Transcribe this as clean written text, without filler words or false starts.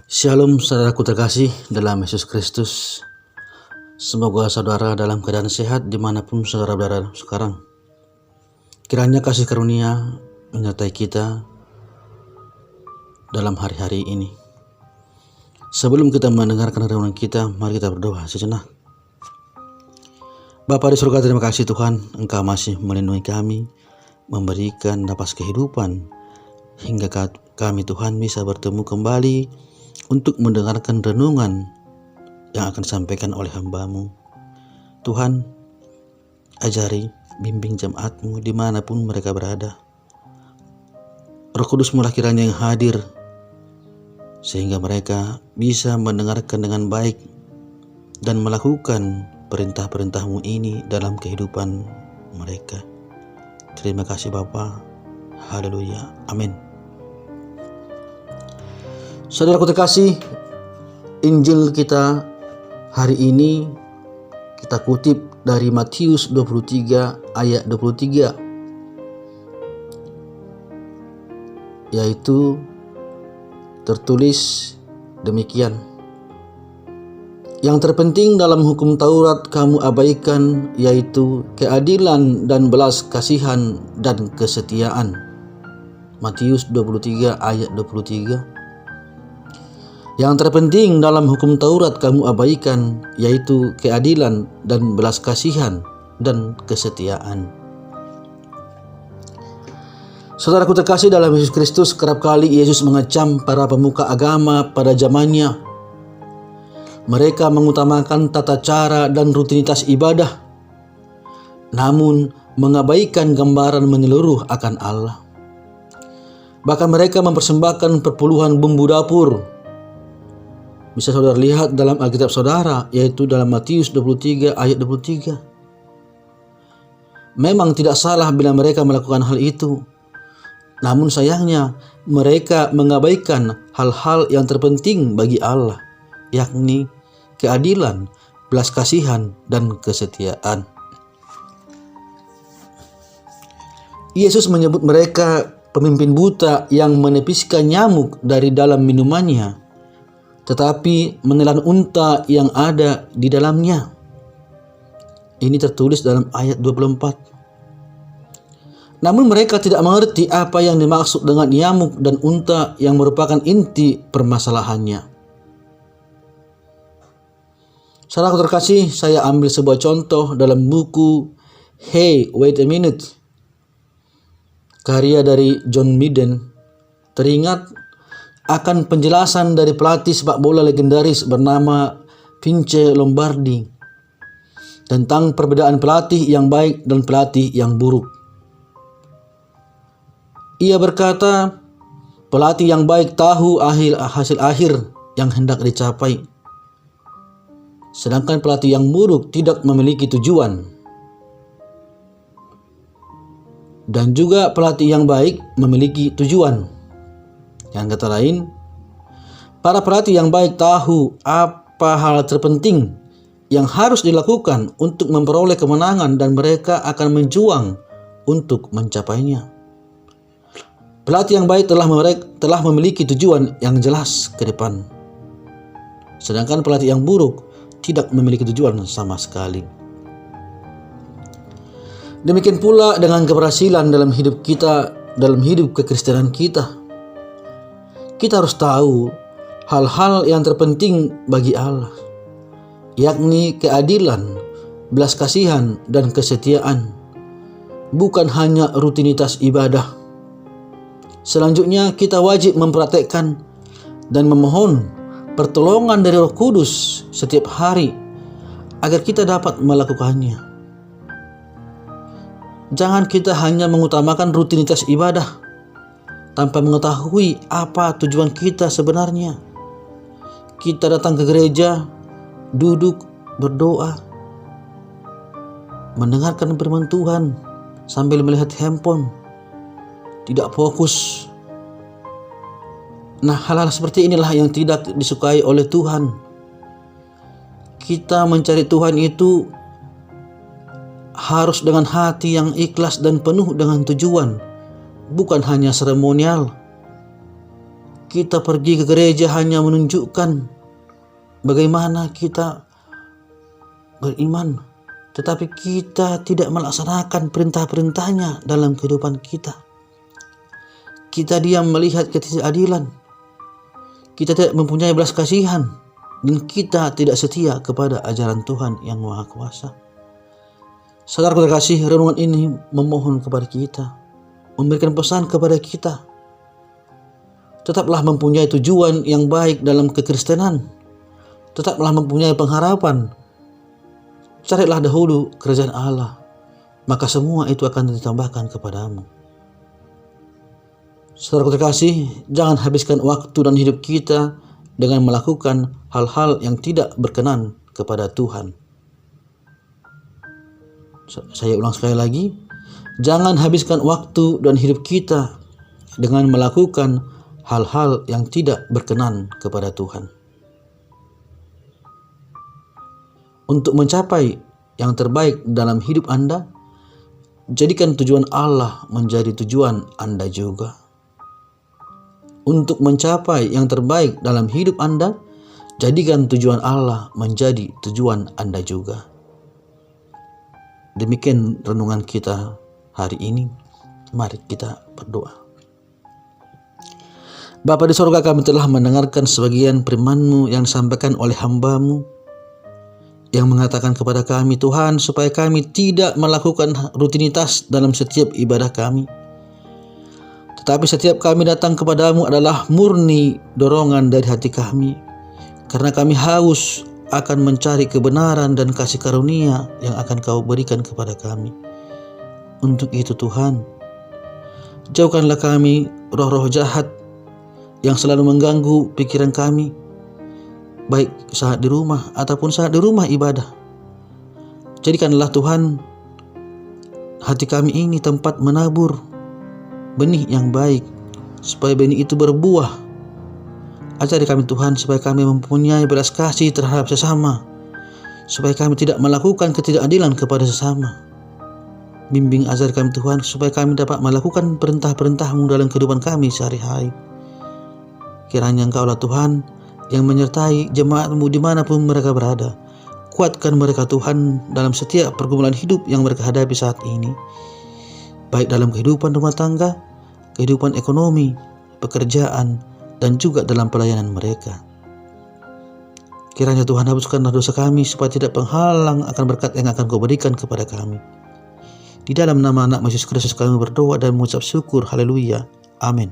Shalom saudaraku terkasih dalam Yesus Kristus. Semoga saudara dalam keadaan sehat dimanapun saudara berada sekarang. Kiranya kasih karunia menyertai kita dalam hari-hari ini. Sebelum kita mendengarkan renungan kita, mari kita berdoa sejenak. Bapa di surga, terima kasih Tuhan, Engkau masih melindungi kami, memberikan napas kehidupan, hingga kami Tuhan bisa bertemu kembali untuk mendengarkan renungan yang akan disampaikan oleh hamba-Mu. Tuhan, ajari, bimbing jemaat-Mu dimanapun mereka berada. Roh Kudus mulai kiranya yang hadir, sehingga mereka bisa mendengarkan dengan baik dan melakukan perintah-perintah-Mu ini dalam kehidupan mereka. Terima kasih Bapa. Haleluya. Amin. Saudaraku terkasih, Injil kita hari ini kita kutip dari Matius 23 ayat 23, yaitu tertulis demikian: yang terpenting dalam hukum Taurat kamu abaikan, yaitu keadilan dan belas kasihan dan kesetiaan. Matius 23 ayat 23. Yang terpenting dalam hukum Taurat kamu abaikan, yaitu keadilan dan belas kasihan dan kesetiaan. Saudaraku terkasih dalam Yesus Kristus, kerap kali Yesus mengecam para pemuka agama pada zamannya. Mereka mengutamakan tata cara dan rutinitas ibadah, namun mengabaikan gambaran menyeluruh akan Allah. Bahkan mereka mempersembahkan perpuluhan bumbu dapur. Bisa saudara lihat dalam Alkitab saudara, yaitu dalam Matius 23 ayat 23. Memang tidak salah bila mereka melakukan hal itu. Namun sayangnya mereka mengabaikan hal-hal yang terpenting bagi Allah, yakni keadilan, belas kasihan, dan kesetiaan. Yesus menyebut mereka pemimpin buta yang menepiskan nyamuk dari dalam minumannya, tetapi menelan unta yang ada di dalamnya. Ini tertulis dalam ayat 24. Namun mereka tidak mengerti apa yang dimaksud dengan nyamuk dan unta yang merupakan inti permasalahannya. Saudaraku terkasih, saya ambil sebuah contoh dalam buku Hey, Wait a Minute, karya dari John Midden. Teringat akan penjelasan dari pelatih sepak bola legendaris bernama Vince Lombardi tentang perbedaan pelatih yang baik dan pelatih yang buruk. Ia berkata, pelatih yang baik tahu hasil akhir yang hendak dicapai, sedangkan pelatih yang buruk tidak memiliki tujuan. Dan juga pelatih yang baik memiliki tujuan. Yang kata lain, para pelatih yang baik tahu apa hal terpenting yang harus dilakukan untuk memperoleh kemenangan dan mereka akan berjuang untuk mencapainya. Pelatih yang baik telah memiliki tujuan yang jelas ke depan. Sedangkan pelatih yang buruk tidak memiliki tujuan sama sekali. Demikian pula dengan keberhasilan dalam hidup kita, dalam hidup kekristenan kita. Kita harus tahu hal-hal yang terpenting bagi Allah, yakni keadilan, belas kasihan, dan kesetiaan, bukan hanya rutinitas ibadah. Selanjutnya kita wajib mempraktekkan dan memohon pertolongan dari Roh Kudus setiap hari agar kita dapat melakukannya. Jangan kita hanya mengutamakan rutinitas ibadah tanpa mengetahui apa tujuan kita sebenarnya. Kita datang ke gereja, duduk, berdoa, mendengarkan firman Tuhan sambil melihat handphone, tidak fokus. Nah, hal-hal seperti inilah yang tidak disukai oleh Tuhan. Kita mencari Tuhan itu harus dengan hati yang ikhlas dan penuh dengan tujuan, bukan hanya seremonial. kita pergi ke gereja hanya menunjukkan bagaimana kita beriman, tetapi kita tidak melaksanakan perintah-perintahnya dalam kehidupan kita. Kita diam melihat ketidakadilan, kita tidak mempunyai belas kasihan, dan kita tidak setia kepada ajaran Tuhan yang Maha Kuasa. Saudara terkasih, renungan ini memohon kepada kita, memberikan pesan kepada kita, tetaplah mempunyai tujuan yang baik dalam kekristenan, tetaplah mempunyai pengharapan. Carilah dahulu kerajaan Allah, maka semua itu akan ditambahkan kepadamu. Saudara terkasih, jangan habiskan waktu dan hidup kita dengan melakukan hal-hal yang tidak berkenan kepada Tuhan. Saya ulang sekali lagi, jangan habiskan waktu dan hidup kita dengan melakukan hal-hal yang tidak berkenan kepada Tuhan. Untuk mencapai yang terbaik dalam hidup Anda, jadikan tujuan Allah menjadi tujuan Anda juga. Untuk mencapai yang terbaik dalam hidup Anda, jadikan tujuan Allah menjadi tujuan Anda juga. Demikian renungan kita hari ini. Mari kita berdoa. Bapa di sorga, kami telah mendengarkan sebagian firman-Mu yang disampaikan oleh hamba-Mu, yang mengatakan kepada kami, Tuhan, supaya kami tidak melakukan rutinitas dalam setiap ibadah kami, tetapi setiap kami datang kepadamu adalah murni dorongan dari hati kami, karena kami haus akan mencari kebenaran dan kasih karunia yang akan Kau berikan kepada kami. Untuk itu Tuhan, jauhkanlah kami roh-roh jahat yang selalu mengganggu pikiran kami, baik saat di rumah ataupun saat di rumah ibadah. Jadikanlah Tuhan hati kami ini tempat menabur benih yang baik, supaya benih itu berbuah. Ajari kami Tuhan, supaya kami mempunyai belas kasih terhadap sesama, supaya kami tidak melakukan ketidakadilan kepada sesama. Bimbing ajar kami Tuhan, supaya kami dapat melakukan perintah-perintah-Mu dalam kehidupan kami sehari-hari. Kiranya Engkaulah Tuhan yang menyertai jemaat-Mu dimanapun mereka berada. Kuatkan mereka Tuhan dalam setiap pergumulan hidup yang mereka hadapi saat ini, baik dalam kehidupan rumah tangga, kehidupan ekonomi, pekerjaan, dan juga dalam pelayanan mereka. Kiranya Tuhan hapuskanlah dosa kami, supaya tidak penghalang akan berkat yang akan Kau berikan kepada kami. Di dalam nama anak Yesus Kristus kami berdoa dan mengucap syukur. Haleluya. Amin.